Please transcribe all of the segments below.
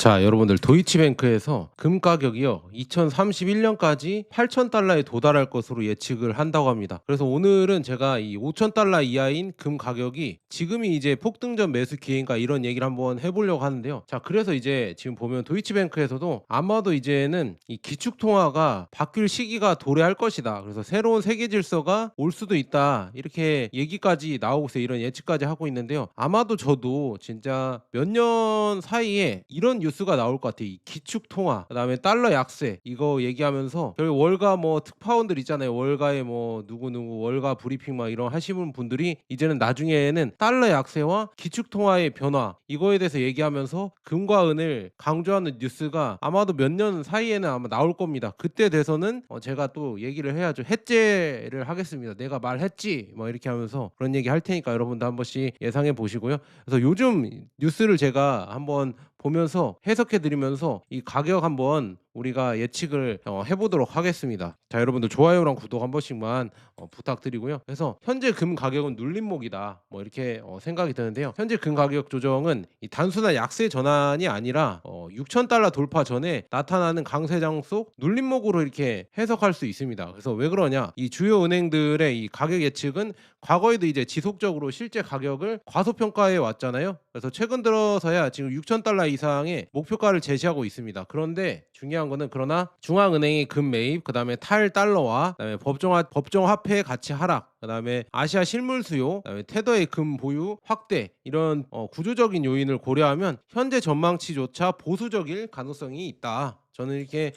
자, 여러분들 도이치뱅크에서 금 가격이요 2031년까지 8,000달러에 도달할 것으로 예측을 한다고 합니다. 그래서 오늘은 제가 이 5,000달러 이하인 금 가격이 지금이 이제 폭등전 매수 기회인가 이런 얘기를 한번 해보려고 하는데요. 자, 그래서 이제 지금 보면 도이치뱅크에서도 아마도 이제는 이 기축통화가 바뀔 시기가 도래할 것이다. 그래서 새로운 세계 질서가 올 수도 있다. 이렇게 얘기까지 나오고 있어요. 이런 예측까지 하고 있는데요. 아마도 저도 진짜 몇 년 사이에 이런 뉴스가 나올 것 같아요. 이 기축 통화, 그다음에 달러 약세 이거 얘기하면서 결국 월가 뭐 특파원들 있잖아요. 월가에 뭐 누구누구 월가 브리핑 막 이런 하시는 분들이 이제는 나중에는 달러 약세와 기축 통화의 변화 이거에 대해서 얘기하면서 금과 은을 강조하는 뉴스가 아마도 몇 년 사이에는 아마 나올 겁니다. 그때 돼서는 제가 또 얘기를 해야죠. 해제를 하겠습니다. 내가 말했지 뭐 이렇게 하면서 그런 얘기 할 테니까 여러분도 한 번씩 예상해 보시고요. 그래서 요즘 뉴스를 제가 한번 보면서 해석해 드리면서 이 가격 한번 우리가 예측을 해보도록 하겠습니다. 자, 여러분들 좋아요랑 구독 한 번씩만 부탁드리고요. 그래서 현재 금 가격은 눌림목이다 뭐 이렇게 생각이 드는데요. 현재 금 가격 조정은 이 단순한 약세 전환이 아니라 6,000달러 돌파 전에 나타나는 강세장 속 눌림목으로 이렇게 해석할 수 있습니다. 그래서 왜 그러냐, 이 주요 은행들의 이 가격 예측은 과거에도 이제 지속적으로 실제 가격을 과소평가해 왔잖아요. 그래서 최근 들어서야 지금 6,000달러 이상의 목표가를 제시하고 있습니다. 그런데 중요한 거는 그러나 중앙은행의 금 매입, 그다음에 탈달러와 그다음에 법정 화폐 가치 하락, 그다음에 아시아 실물 수요, 그다음에 테더의 금 보유 확대 이런 구조적인 요인을 고려하면 현재 전망치조차 보수적일 가능성이 있다. 저는 이렇게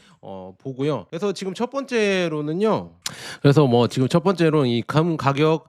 보고요. 그래서 지금 첫 번째로는요. 그래서 뭐 지금 첫 번째로 이 금 가격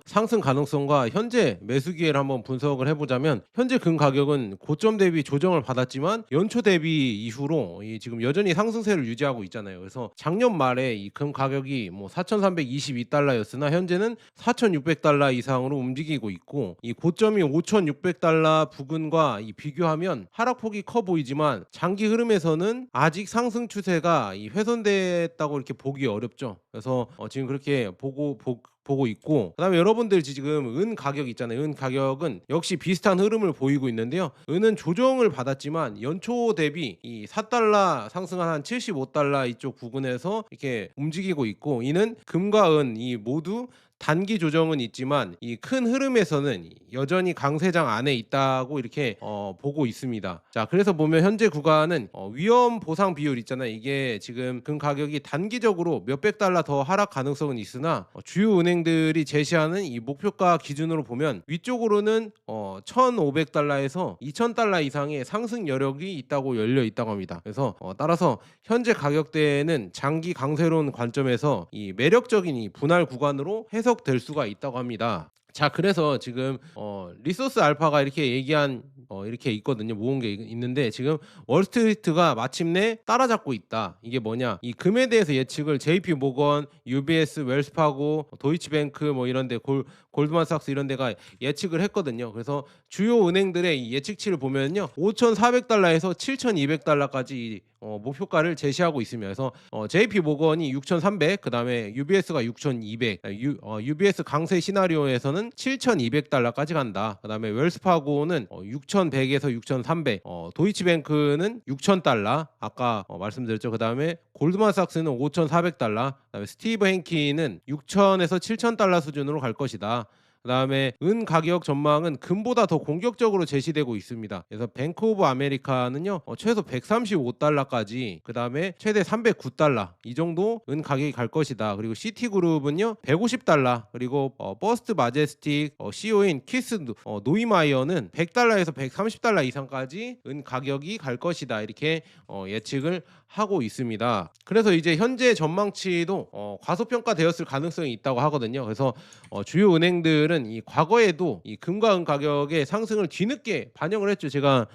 상승 가능성과 현재 매수 기회를 한번 분석을 해보자면, 현재 금 가격은 고점 대비 조정을 받았지만 연초 대비 이후로 이 지금 여전히 상승세를 유지하고 있잖아요. 그래서 작년 말에 이 금 가격이 뭐 4,322달러였으나 현재는 4,600달러 이상으로 움직이고 있고, 이 고점이 5,600달러 부근과 이 비교하면 하락폭이 커 보이지만 장기 흐름에서는 아직 상승 추세가 이 훼손됐다고 이렇게 보기 어렵죠. 그래서 지금 그렇게 보고 있고, 그다음에 여러분들 지금 은 가격 있잖아요. 은 가격은 역시 비슷한 흐름을 보이고 있는데요. 은은 조정을 받았지만 연초 대비 이 4달러 상승한 한 75달러 이쪽 부근에서 이렇게 움직이고 있고, 이는 금과 은 이 모두 단기 조정은 있지만 이 큰 흐름에서는 여전히 강세장 안에 있다고 이렇게 보고 있습니다. 자, 그래서 보면 현재 구간은 위험 보상 비율 있잖아요. 이게 지금 금 가격이 단기적으로 몇백 달러 더 하락 가능성은 있으나 주요 은행들이 제시하는 이 목표가 기준으로 보면 위쪽으로는 1,500달러에서 2,000달러 이상의 상승 여력이 있다고 열려 있다고 합니다. 그래서 따라서 현재 가격대는 장기 강세로운 관점에서 이 매력적인 이 분할 구간으로 해석될 수가 있다고 합니다. 자, 그래서 지금 리소스 알파가 이렇게 얘기한 이렇게 있거든요. 모은 게 있는데 지금 월스트리트가 마침내 따라잡고 있다. 이게 뭐냐? 이 금에 대해서 예측을 JP 모건, UBS, 웰스파고, 도이치뱅크 뭐 이런데 골드만삭스 이런 데가 예측을 했거든요. 그래서 주요 은행들의 이 예측치를 보면요, 5,400달러에서 7,200달러까지 목표가를 제시하고 있습니다. 그래서 JP 모건이 6,300, 그다음에 UBS가 6,200, UBS 강세 시나리오에서는 7,200달러까지 간다. 그다음에 웰스파고는 6,100에서 6,300, 도이치뱅크는 6,000달러 아까 말씀드렸죠. 그다음에 골드만삭스는 5,400달러, 그다음에 스티브 행키는 6,000에서 7,000달러 수준으로 갈 것이다. 그다음에 은 가격 전망은 금보다 더 공격적으로 제시되고 있습니다. 그래서 뱅크 오브 아메리카는요, 최소 135달러까지, 그다음에 최대 309달러 이 정도 은 가격이 갈 것이다. 그리고 시티그룹은요 150달러, 그리고 버스트 마제스틱 CEO인 키스 노이마이어는 100달러에서 130달러 이상까지 은 가격이 갈 것이다. 이렇게 예측을 하고 있습니다. 그래서 이제 현재 전망치도 과소평가되었을 가능성이 있다고 하거든요. 그래서 주요 은행들은 이 과거에도 이 금과 은 가격의 상승을 뒤늦게 반영을 했죠. 제가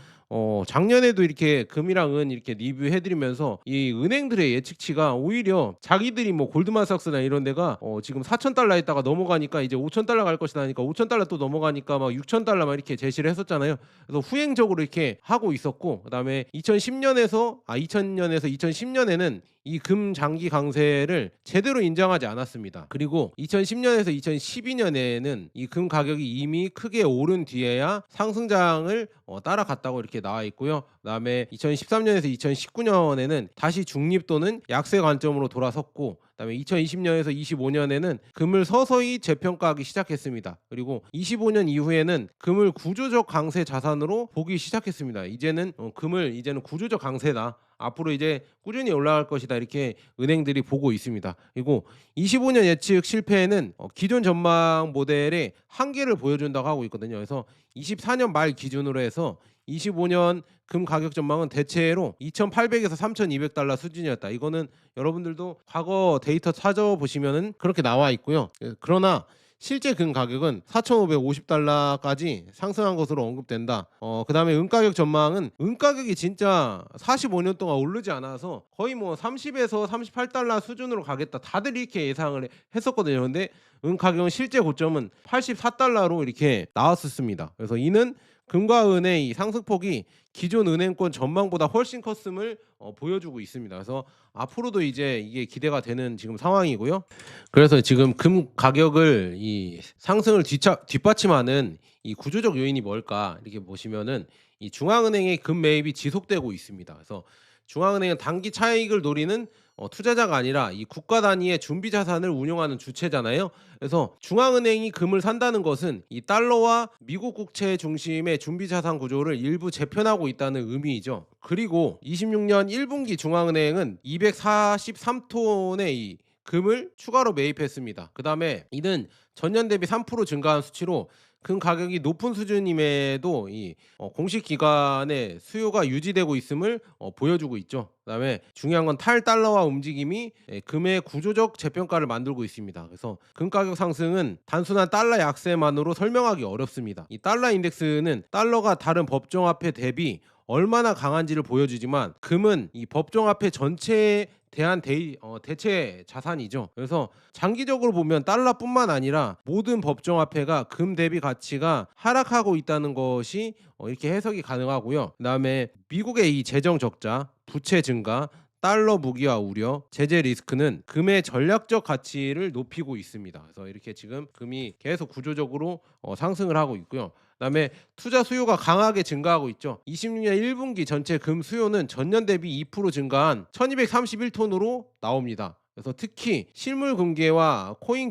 작년에도 이렇게 금이랑 은 이렇게 리뷰해드리면서 이 은행들의 예측치가 오히려 자기들이 뭐 골드만삭스나 이런 데가 지금 4,000달러 했다가 넘어가니까 이제 5,000달러 갈 것이다 하니까 5,000달러 또 넘어가니까 막 6,000달러 막 이렇게 제시를 했었잖아요. 그래서 후행적으로 이렇게 하고 있었고, 그다음에 2000년에서 2010년에는 이 금 장기 강세를 제대로 인정하지 않았습니다. 그리고 2010년에서 2012년에는 이 금 가격이 이미 크게 오른 뒤에야 상승장을 따라갔다고 이렇게 나와 있고요. 그다음에 2013년에서 2019년에는 다시 중립 또는 약세 관점으로 돌아섰고, 그다음에 2020년에서 25년에는 금을 서서히 재평가하기 시작했습니다. 그리고 25년 이후에는 금을 구조적 강세 자산으로 보기 시작했습니다. 이제는 금을 이제는 구조적 강세다, 앞으로 이제 꾸준히 올라갈 것이다, 이렇게 은행들이 보고 있습니다. 그리고 25년 예측 실패에는 기존 전망 모델의 한계를 보여준다고 하고 있거든요. 그래서 24년 말 기준으로 해서 25년 금 가격 전망은 대체로 2,800에서 3,200달러 수준이었다. 이거는 여러분들도 과거 데이터 찾아보시면은 그렇게 나와 있고요. 그러나 실제 금 가격은 4,550달러까지 상승한 것으로 언급된다. 그다음에 은 가격 전망은 은 가격이 진짜 45년 동안 오르지 않아서 거의 뭐 30에서 38달러 수준으로 가겠다, 다들 이렇게 예상을 했었거든요. 근데 은 가격은 실제 고점은 84달러로 이렇게 나왔었습니다. 그래서 이는 금과 은의 이 상승폭이 기존 은행권 전망보다 훨씬 컸음을 보여주고 있습니다. 그래서 앞으로도 이제 이게 기대가 되는 지금 상황이고요. 그래서 지금 금 가격을 이 상승을 뒷받침하는 이 구조적 요인이 뭘까 이렇게 보시면은 이 중앙은행의 금 매입이 지속되고 있습니다. 그래서 중앙은행은 단기 차익을 노리는 투자자가 아니라 이 국가 단위의 준비 자산을 운용하는 주체잖아요. 그래서 중앙은행이 금을 산다는 것은 이 달러와 미국 국채 중심의 준비 자산 구조를 일부 재편하고 있다는 의미이죠. 그리고 26년 1분기 중앙은행은 243톤의 이 금을 추가로 매입했습니다. 그 다음에 이는 전년 대비 3% 증가한 수치로 금 가격이 높은 수준임에도 이 공식 기관의 수요가 유지되고 있음을 보여주고 있죠. 그다음에 중요한 건 탈달러화 움직임이 금의 구조적 재평가를 만들고 있습니다. 그래서 금 가격 상승은 단순한 달러 약세만으로 설명하기 어렵습니다. 이 달러 인덱스는 달러가 다른 법정화폐 대비 얼마나 강한지를 보여주지만 금은 이 법정화폐 전체에 대한 대체 자산이죠. 그래서 장기적으로 보면 달러뿐만 아니라 모든 법정화폐가 금 대비 가치가 하락하고 있다는 것이 이렇게 해석이 가능하고요. 그다음에 미국의 이 재정 적자, 부채 증가, 달러 무기화 우려, 제재 리스크는 금의 전략적 가치를 높이고 있습니다. 그래서 이렇게 지금 금이 계속 구조적으로 상승을 하고 있고요. 그다음에 투자 수요가 강하게 증가하고 있죠. 26년 1분기 전체 금 수요는 전년 대비 2% 증가한 1231톤으로 나옵니다. 그래서 특히 실물 금괴와 코인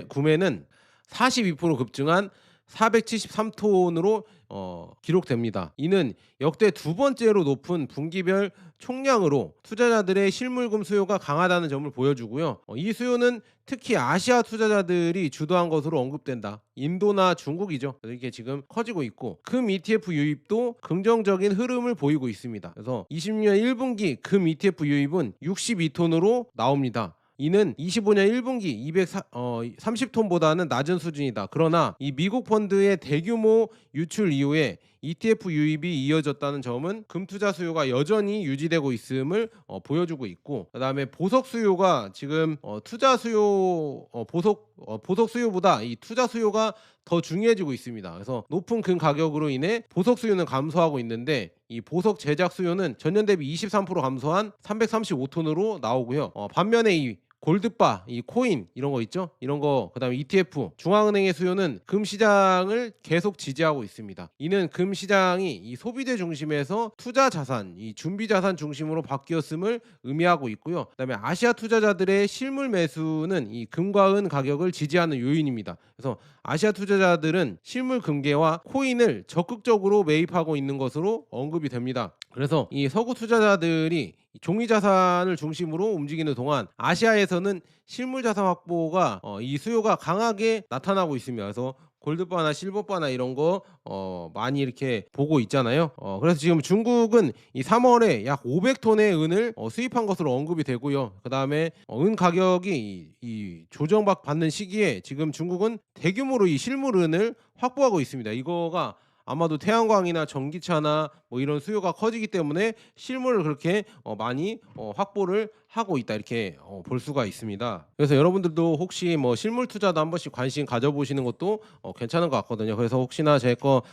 구매는 42% 급증한 473톤으로 기록됩니다. 이는 역대 두 번째로 높은 분기별 총량으로 투자자들의 실물금 수요가 강하다는 점을 보여주고요. 이 수요는 특히 아시아 투자자들이 주도한 것으로 언급된다. 인도나 중국이죠. 이렇게 지금 커지고 있고, 금 ETF 유입도 긍정적인 흐름을 보이고 있습니다. 그래서 20년 1분기 금 ETF 유입은 62톤으로 나옵니다. 이는 25년 1분기 230톤보다는 낮은 수준이다. 그러나 이 미국 펀드의 대규모 유출 이후에 ETF 유입이 이어졌다는 점은 금 투자 수요가 여전히 유지되고 있음을 보여주고 있고, 그다음에 보석 수요가 지금 투자 수요 보석 수요보다 이 투자 수요가 더 중요해지고 있습니다. 그래서 높은 금 가격으로 인해 보석 수요는 감소하고 있는데, 이 보석 제작 수요는 전년 대비 23% 감소한 335톤으로 나오고요. 반면에 이 골드바, 이 코인 이런 거 있죠? 이런 거, 그다음에 ETF, 중앙은행의 수요는 금 시장을 계속 지지하고 있습니다. 이는 금 시장이 이 소비재 중심에서 투자 자산, 이 준비 자산 중심으로 바뀌었음을 의미하고 있고요. 그다음에 아시아 투자자들의 실물 매수는 이 금과 은 가격을 지지하는 요인입니다. 그래서 아시아 투자자들은 실물 금괴와 코인을 적극적으로 매입하고 있는 것으로 언급이 됩니다. 그래서 이 서구 투자자들이 종이 자산을 중심으로 움직이는 동안 아시아에서는 실물 자산 확보가 이 수요가 강하게 나타나고 있습니다. 그래서 골드바나 실버바나 이런 거 많이 이렇게 보고 있잖아요. 그래서 지금 중국은 이 3월에 약 500톤의 은을 수입한 것으로 언급이 되고요. 그 다음에 은 가격이 이 조정받는 시기에 지금 중국은 대규모로 이 실물 은을 확보하고 있습니다. 이거가 아마도 태양광이나 전기차나 뭐 이런 수요가 커지기 때문에 실물을 그렇게 많이 확보를 하고 있다, 이렇게 볼 수가 있습니다. 그래서 여러분들도 혹시 뭐 실물 투자도 한 번씩 관심 가져보시는 것도 괜찮은 것 같거든요. 그래서 혹시나 제 거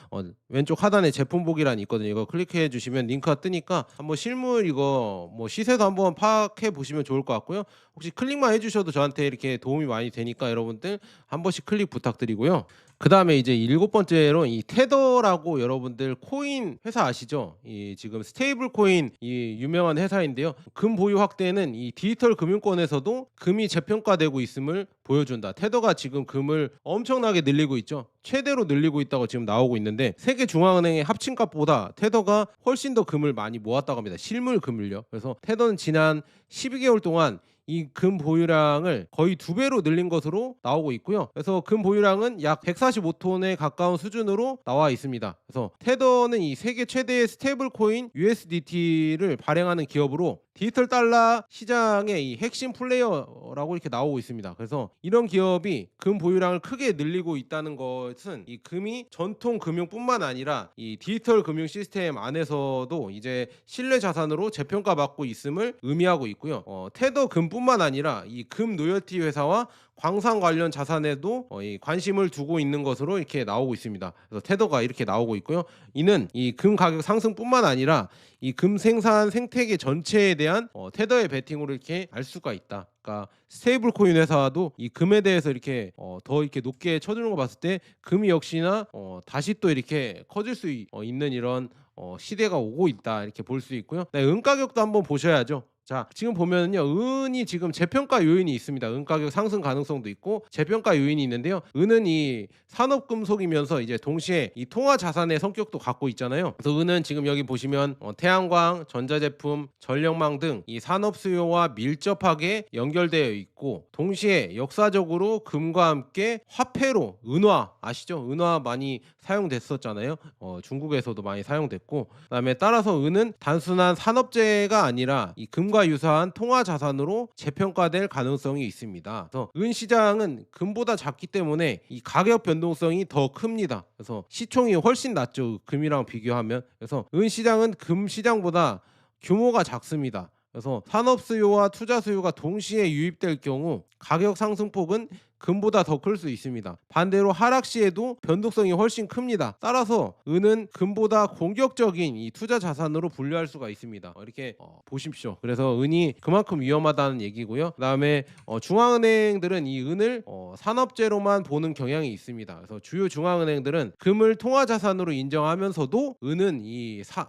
왼쪽 하단에 제품 보기란이 있거든요. 이거 클릭해 주시면 링크가 뜨니까 한번 실물 이거 뭐 시세도 한번 파악해 보시면 좋을 것 같고요. 혹시 클릭만 해주셔도 저한테 이렇게 도움이 많이 되니까 여러분들 한 번씩 클릭 부탁드리고요. 그 다음에 이제 7번째로 이 테더라고, 여러분들 코인 회사 아시죠? 아시죠? 이 지금 스테이블 코인 이 유명한 회사인데요. 금 보유 확대는 이 디지털 금융권에서도 금이 재평가되고 있음을 보여준다. 테더가 지금 금을 엄청나게 늘리고 있죠. 최대로 늘리고 있다고 지금 나오고 있는데 세계 중앙은행의 합친값보다 테더가 훨씬 더 금을 많이 모았다고 합니다. 실물 금을요. 그래서 테더는 지난 12개월 동안 이 금 보유량을 거의 2배로 늘린 것으로 나오고 있고요. 그래서 금 보유량은 약 145톤에 가까운 수준으로 나와 있습니다. 그래서 테더는 이 세계 최대의 스테이블 코인 USDT를 발행하는 기업으로 디지털 달러 시장의 이 핵심 플레이어라고 이렇게 나오고 있습니다. 그래서 이런 기업이 금 보유량을 크게 늘리고 있다는 것은 이 금이 전통 금융뿐만 아니라 이 디지털 금융 시스템 안에서도 이제 신뢰 자산으로 재평가받고 있음을 의미하고 있고요. 테더 금뿐만 아니라 이 금 로열티 회사와 광산 관련 자산에도 이 관심을 두고 있는 것으로 이렇게 나오고 있습니다. 그래서 테더가 이렇게 나오고 있고요. 이는 이 금 가격 상승뿐만 아니라 이 금 생산 생태계 전체에 대한 테더의 베팅으로 이렇게 알 수가 있다. 그러니까 스테이블 코인 회사도 이 금에 대해서 이렇게 더 이렇게 높게 쳐주는 거 봤을 때 금이 역시나 다시 또 이렇게 커질 수 있는 이런 시대가 오고 있다 이렇게 볼 수 있고요. 네, 은 가격도 한번 보셔야죠. 자, 지금 보면은요, 은이 지금 재평가 요인이 있습니다. 은 가격 상승 가능성도 있고 재평가 요인이 있는데요. 은은 이 산업금속이면서 이제 동시에 이 통화 자산의 성격도 갖고 있잖아요. 그래서 은은 지금 여기 보시면 태양광, 전자제품, 전력망 등 이 산업 수요와 밀접하게 연결되어 있고 동시에 역사적으로 금과 함께 화폐로 은화 아시죠? 은화 많이 사용됐었잖아요. 중국에서도 많이 사용됐고 그다음에 따라서 은은 단순한 산업재가 아니라 이 금과 유사한 통화 자산으로 재평가될 가능성이 있습니다. 그래서 은 시장은 금보다 작기 때문에 이 가격 변동성이 더 큽니다. 그래서 시총이 훨씬 낮죠. 금이랑 비교하면. 그래서 은 시장은 금 시장보다 규모가 작습니다. 그래서 산업 수요와 투자 수요가 동시에 유입될 경우 가격 상승폭은 금보다 더 클 수 있습니다. 반대로 하락 시에도 변동성이 훨씬 큽니다. 따라서 은은 금보다 공격적인 이 투자 자산으로 분류할 수가 있습니다. 이렇게 보십시오. 그래서 은이 그만큼 위험하다는 얘기고요. 그다음에 중앙은행들은 이 은을 산업재로만 보는 경향이 있습니다. 그래서 주요 중앙은행들은 금을 통화 자산으로 인정하면서도 은은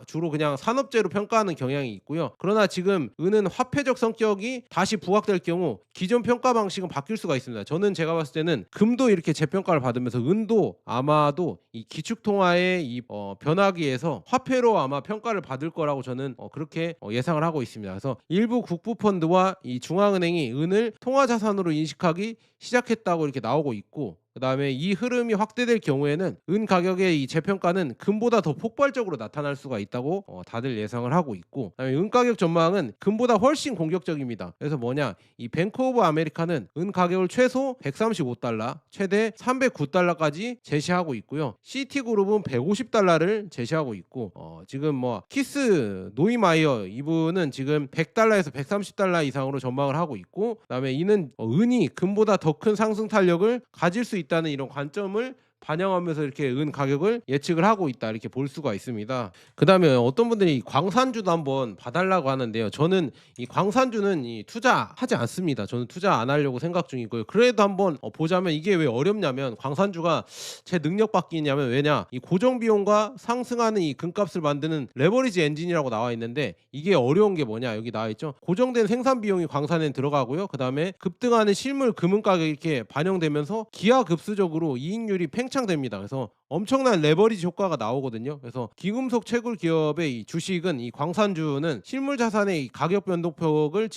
주로 그냥 산업재로 평가하는 경향이 있고요. 그러나 지금 은은 화폐적 성격이 다시 부각될 경우 기존 평가 방식은 바뀔 수가 있습니다. 저는 제가 봤을 때는 금도 이렇게 재평가를 받으면서 은도 아마도 이 기축통화의 이 변화기에서 화폐로 아마 평가를 받을 거라고 저는 그렇게 예상을 하고 있습니다. 그래서 일부 국부펀드와 이 중앙은행이 은을 통화자산으로 인식하기 시작했다고 이렇게 나오고 있고 그다음에 이 흐름이 확대될 경우에는 은 가격의 이 재평가는 금보다 더 폭발적으로 나타날 수가 있다고 다들 예상을 하고 있고 그다음에 은 가격 전망은 금보다 훨씬 공격적입니다. 그래서 뭐냐 이 뱅크 오브 아메리카는 은 가격을 최소 135달러 최대 309달러까지 제시하고 있고요. 시티그룹은 150달러를 제시하고 있고 지금 뭐 키스 노이마이어 이분은 지금 100달러에서 130달러 이상으로 전망을 하고 있고 그다음에 이는 은이 금보다 더 큰 상승 탄력을 가질 수 있다는 이런 관점을 반영하면서 이렇게 은 가격을 예측을 하고 있다 이렇게 볼 수가 있습니다. 그다음에 어떤 분들이 광산주도 한번 봐달라고 하는데요. 저는 이 광산주는 투자하지 않습니다. 저는 투자 안 하려고 생각 중이고요. 그래도 한번 보자면 이게 왜 어렵냐면 광산주가 제 능력 밖이냐면 왜냐 이 고정 비용과 상승하는 이 금값을 만드는 레버리지 엔진이라고 나와 있는데 이게 어려운 게 뭐냐 여기 나와 있죠. 고정된 생산 비용이 광산에 들어가고요. 그다음에 급등하는 실물 금은 가격이 이렇게 반영되면서 기하급수적으로 이익률이 팽창됩니다. 그래서 엄청난 레버리지 효과가 나오거든요. 그래서 귀금속 채굴 기업의 이 주식은 이 광산주는 실물 자산의 이 가격 변동폭을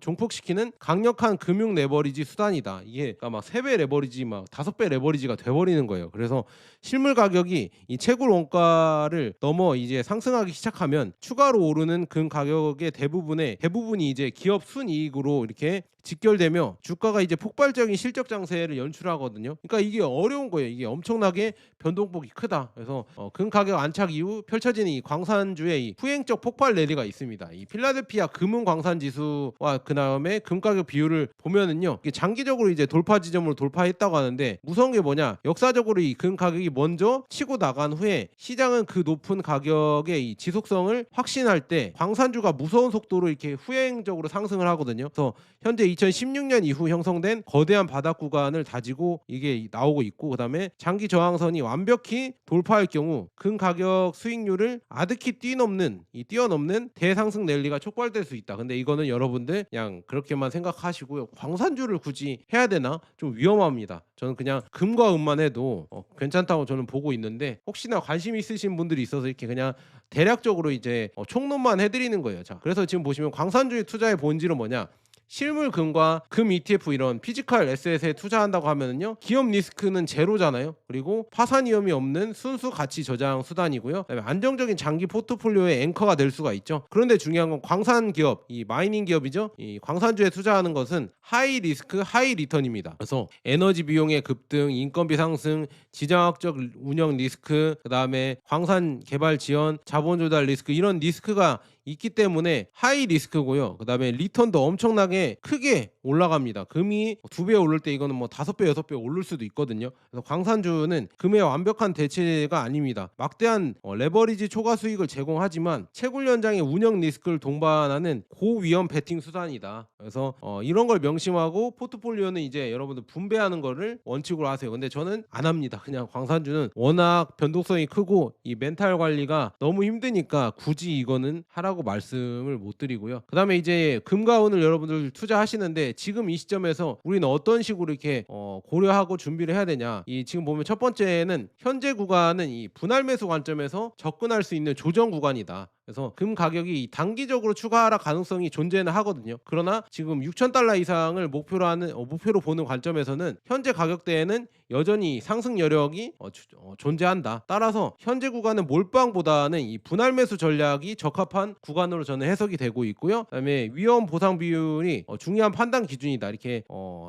증폭시키는 강력한 금융 레버리지 수단이다. 이게 그러니까 막 3배 레버리지 막 5배 레버리지가 돼버리는 거예요. 그래서 실물 가격이 이 채굴 원가를 넘어 이제 상승하기 시작하면 추가로 오르는 금 가격의 대부분이 이제 기업 순이익으로 이렇게 직결되며 주가가 이제 폭발적인 실적 장세를 연출하거든요. 그러니까 이게 어려운 거예요. 이게 엄청나게 변동폭이 크다. 그래서 금 가격 안착 이후 펼쳐지는 이 광산주의 이 후행적 폭발 랠리가 있습니다. 이 필라델피아 금은 광산 지수와 그 다음에 금 가격 비율을 보면은요, 이게 장기적으로 이제 돌파 지점으로 돌파했다고 하는데 무서운 게 뭐냐? 역사적으로 이 금 가격이 먼저 치고 나간 후에 시장은 그 높은 가격의 이 지속성을 확신할 때 광산주가 무서운 속도로 이렇게 후행적으로 상승을 하거든요. 그래서 현재 2016년 이후 형성된 거대한 바닥 구간을 다지고 이게 나오고 있고 그다음에 장기 저항선이 완벽히 돌파할 경우 금 가격 수익률을 아득히 뛰어넘는 대상승 랠리가 촉발될 수 있다. 근데 이거는 여러분들 그냥 그렇게만 생각하시고요. 광산주를 굳이 해야 되나? 좀 위험합니다. 저는 그냥 금과 은만 해도 괜찮다고 저는 보고 있는데, 혹시나 관심 있으신 분들이 있어서 이렇게 그냥 대략적으로 이제 총론만 해드리는 거예요. 자, 그래서 지금 보시면 광산주의 투자의 본질은 뭐냐? 실물 금과 금 ETF 이런 피지컬 에셋에 투자한다고 하면은요, 기업 리스크는 제로잖아요. 그리고 파산 위험이 없는 순수 가치 저장 수단이고요. 그다음에 안정적인 장기 포트폴리오의 앵커가 될 수가 있죠. 그런데 중요한 건 광산 기업, 이 마이닝 기업이죠. 이 광산주에 투자하는 것은 하이 리스크 하이 리턴입니다. 그래서 에너지 비용의 급등, 인건비 상승, 지정학적 운영 리스크, 그다음에 광산 개발 지연, 자본 조달 리스크, 이런 리스크가 있기 때문에 하이 리스크고요. 그다음에 리턴도 엄청나게 크게 올라갑니다. 금이 2배 오를 때 이거는 뭐 5배, 6배 오를 수도 있거든요. 그래서 광산주는 금의 완벽한 대체가 아닙니다. 막대한 레버리지 초과 수익을 제공하지만 채굴 현장의 운영 리스크를 동반하는 고위험 베팅 수단이다. 그래서 이런 걸 명심하고 포트폴리오는 이제 여러분들 분배하는 거를 원칙으로 하세요. 근데 저는 안 합니다. 그냥 광산주는 워낙 변동성이 크고 이 멘탈 관리가 너무 힘드니까 굳이 이거는 하라고 말씀을 못 드리고요. 그 다음에 이제 금과 은을 여러분들 투자하시는데, 지금 이 시점에서 우리는 어떤 식으로 이렇게 고려하고 준비를 해야 되냐. 이 지금 보면 첫 번째는 현재 구간은 이 분할 매수 관점에서 접근할 수 있는 조정 구간이다. 그래서 금 가격이 단기적으로 추가 하락 가능성이 존재는 하거든요. 그러나 지금 6,000달러 이상을 목표로 보는 관점에서는 현재 가격대에는 여전히 상승 여력이 존재한다. 따라서 현재 구간은 몰빵보다는 이 분할 매수 전략이 적합한 구간으로 저는 해석이 되고 있고요. 그다음에 위험 보상 비율이 중요한 판단 기준이다. 이렇게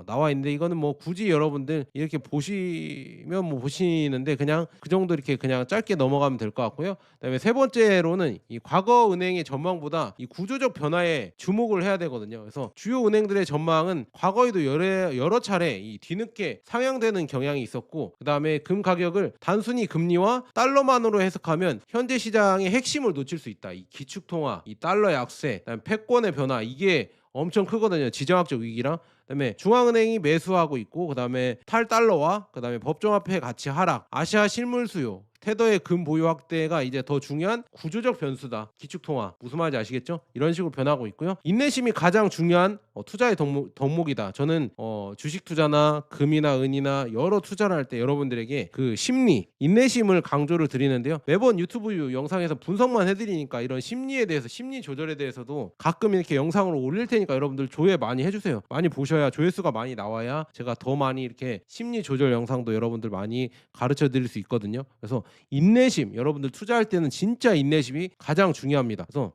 나와 있는데, 이거는 뭐 굳이 여러분들 이렇게 보시면 뭐 보시는데 그냥 그 정도 이렇게 그냥 짧게 넘어가면 될 것 같고요. 그다음에 세 번째로는 이 과거 은행의 전망보다 이 구조적 변화에 주목을 해야 되거든요. 그래서 주요 은행들의 전망은 과거에도 여러 차례 이 뒤늦게 상향되는 경향이 있었고, 그다음에 금 가격을 단순히 금리와 달러만으로 해석하면 현재 시장의 핵심을 놓칠 수 있다. 이 기축 통화, 이 달러 약세, 그다음에 패권의 변화, 이게 엄청 크거든요. 지정학적 위기랑. 그다음에 중앙은행이 매수하고 있고, 그다음에 탈달러와 그다음에 법정화폐 가치 하락, 아시아 실물 수요, 테더의 금 보유 확대가 이제 더 중요한 구조적 변수다. 기축통화, 무슨 말인지 아시겠죠? 이런 식으로 변하고 있고요. 인내심이 가장 중요한 투자의 덕목이다. 저는 주식 투자나 금이나 은이나 여러 투자를 할 때 여러분들에게 그 심리, 인내심을 강조를 드리는데요. 매번 유튜브 영상에서 분석만 해드리니까 이런 심리에 대해서, 심리 조절에 대해서도 가끔 이렇게 영상으로 올릴 테니까 여러분들 조회 많이 해주세요. 많이 보셔야, 조회수가 많이 나와야 제가 더 많이 이렇게 심리 조절 영상도 여러분들 많이 가르쳐 드릴 수 있거든요. 그래서 인내심, 여러분들 투자할 때는 진짜 인내심이 가장 중요합니다. 그래서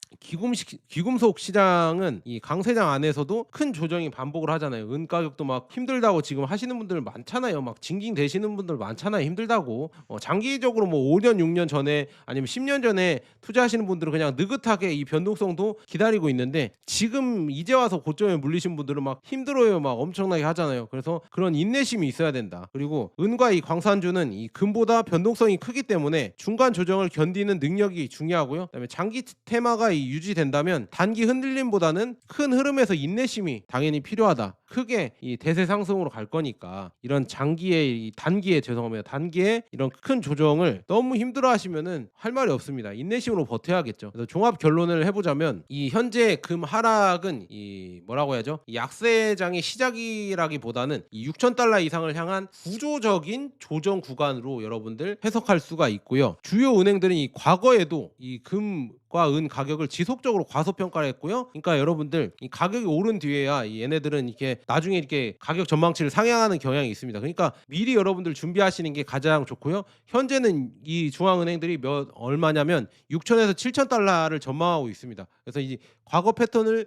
귀금속 시장은 이 강세장 안에서도 큰 조정이 반복을 하잖아요. 은 가격도 막 힘들다고 지금 하시는 분들 많잖아요. 막 징징 대시는 분들 많잖아요. 힘들다고. 장기적으로 뭐 5년 6년 전에 아니면 10년 전에 투자하시는 분들은 그냥 느긋하게 이 변동성도 기다리고 있는데, 지금 이제 와서 고점에 물리신 분들은 막 힘들어요, 막 엄청나게 하잖아요. 그래서 그런 인내심이 있어야 된다. 그리고 은과 이 광산주는 이 금보다 변동성이 크기 때문에 중간 조정을 견디는 능력이 중요하고요. 그다음에 장기 테마가 유지된다면 단기 흔들림보다는 큰 흐름에서 인내심이 당연히 필요하다. 크게 이 대세 상승으로 갈 거니까 이런 단기에 이런 큰 조정을 너무 힘들어하시면은 할 말이 없습니다. 인내심으로 버텨야겠죠. 그래서 종합 결론을 해보자면, 이 현재 금 하락은 이 뭐라고 해야죠? 이 약세장의 시작이라기보다는 이 6,000달러 이상을 향한 구조적인 조정 구간으로 여러분들 해석할 수가 있고요. 주요 은행들은 이 과거에도 이 금과 은 가격을 지속적으로 과소평가를 했고요. 그러니까 여러분들 이 가격이 오른 뒤에야 얘네들은 이렇게 나중에 이렇게 가격 전망치를 상향하는 경향이 있습니다. 그러니까 미리 여러분들 준비하시는 게 가장 좋고요. 현재는 이 중앙은행들이 얼마냐면 6,000에서 7,000달러를 전망하고 있습니다. 그래서 이 과거 패턴을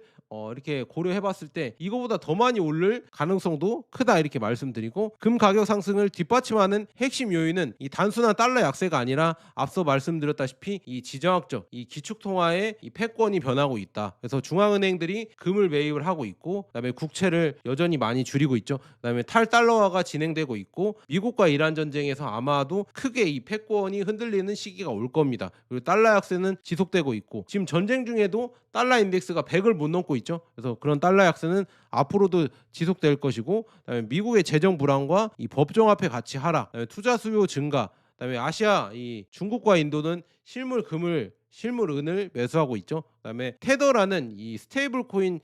이렇게 고려해봤을 때 이거보다 더 많이 오를 가능성도 크다, 이렇게 말씀드리고, 금 가격 상승을 뒷받침하는 핵심 요인은 이 단순한 달러 약세가 아니라 앞서 말씀드렸다시피 이 지정학적, 이 기축통화의 이 패권이 변하고 있다. 그래서 중앙은행들이 금을 매입을 하고 있고, 그다음에 국채를 여전히 많이 줄이고 있죠. 그다음에 탈달러화가 진행되고 있고, 미국과 이란 전쟁에서 아마도 크게 이 패권이 흔들리는 시기가 올 겁니다. 그리고 달러 약세는 지속되고 있고, 지금 전쟁 중에도 달러 인덱스가 100을 못 넘고 있죠. 그래서 그런 달러 약세는 앞으로도 지속될 것이고, 그다음에 미국의 재정 불안과 이 법정화폐 가치 하락, 투자 수요 증가, 그다음에 아시아 이 중국과 인도는 실물 은을 매수하고 있죠. 그다음에 테더라는 이 스테이블 코인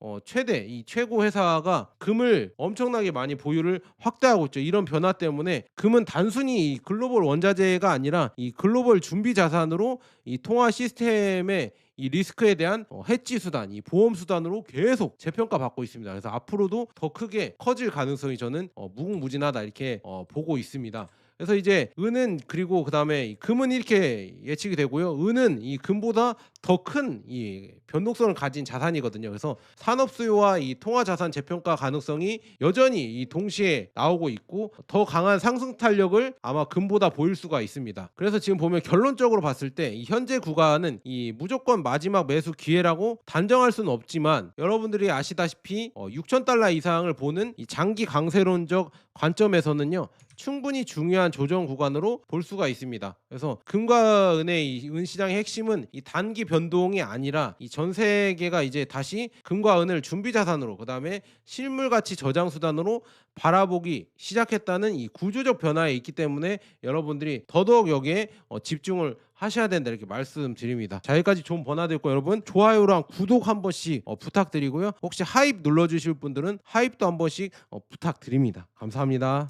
최고 회사가 금을 엄청나게 많이 보유를 확대하고 있죠. 이런 변화 때문에 금은 단순히 이 글로벌 원자재가 아니라 이 글로벌 준비 자산으로 이 통화 시스템의 이 리스크에 대한 해지 수단, 이 보험 수단으로 계속 재평가 받고 있습니다. 그래서 앞으로도 더 크게 커질 가능성이 저는 무궁무진하다 이렇게 보고 있습니다. 그래서 이제 은은 그리고 그다음에 이 금은 이렇게 예측이 되고요. 은은 이 금보다 더 큰 이 변동성을 가진 자산이거든요. 그래서 산업 수요와 이 통화 자산 재평가 가능성이 여전히 이 동시에 나오고 있고 더 강한 상승 탄력을 아마 금보다 보일 수가 있습니다. 그래서 지금 보면 결론적으로 봤을 때 이 현재 구간은 이 무조건 마지막 매수 기회라고 단정할 수는 없지만 여러분들이 아시다시피 6천 달러 이상을 보는 이 장기 강세론적 관점에서는요. 충분히 중요한 조정 구간으로 볼 수가 있습니다. 그래서 금과 은의 이 은 시장의 핵심은 이 단기 변동이 아니라 이 전 세계가 이제 다시 금과 은을 준비 자산으로 그다음에 실물 가치 저장 수단으로 바라보기 시작했다는 이 구조적 변화에 있기 때문에 여러분들이 더더욱 여기에 집중을 하셔야 된다 이렇게 말씀드립니다. 자, 여기까지 좋은 번화됐고 여러분 좋아요랑 구독 한 번씩 부탁드리고요. 혹시 하입 눌러주실 분들은 하입도 한 번씩 부탁드립니다. 감사합니다.